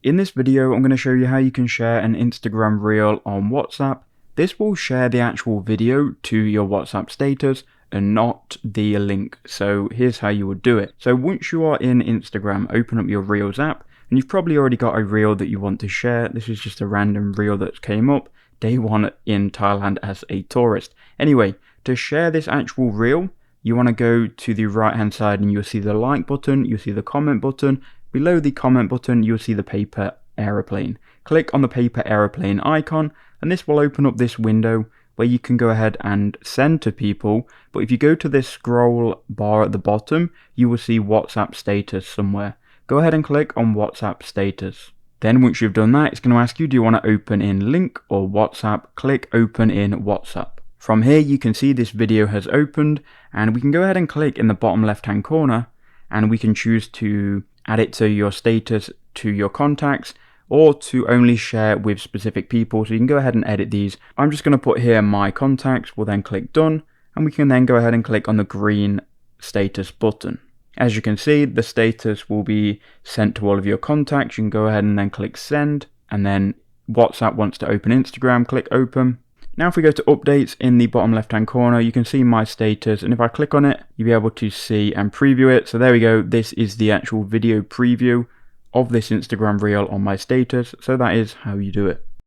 In this video, I'm going to show you how you can share an Instagram reel on WhatsApp. This will share the actual video to your WhatsApp status and not the link. So here's how you would do it. So once you are in Instagram, open up your Reels app, and you've probably already got a reel that you want to share. This is just a random reel that came up day one in Thailand as a tourist. Anyway, to share this actual reel, you want to go to the right hand side and you'll see the like button, you'll see the comment button. Below the comment button, you'll see the paper aeroplane. Click on the paper aeroplane icon, and this will open up this window where you can go ahead and send to people. But if you go to this scroll bar at the bottom, you will see WhatsApp status somewhere. Go ahead and click on WhatsApp status. Then once you've done that, it's going to ask you, do you want to open in link or WhatsApp? Click open in WhatsApp. From here, you can see this video has opened, and we can go ahead and click in the bottom left hand corner, and we can choose to add it to your status, to your contacts, or to only share with specific people. So you can go ahead and edit these. I'm just going to put here my contacts. We'll then click done, and we can then go ahead and click on the green status button. As you can see, the status will be sent to all of your contacts. You can go ahead and then click send, and then WhatsApp wants to open Instagram, click open. Now if we go to updates in the bottom left hand corner, you can see my status, and if I click on it, you'll be able to see and preview it. So there we go, this is the actual video preview of this Instagram reel on my status. So that is how you do it.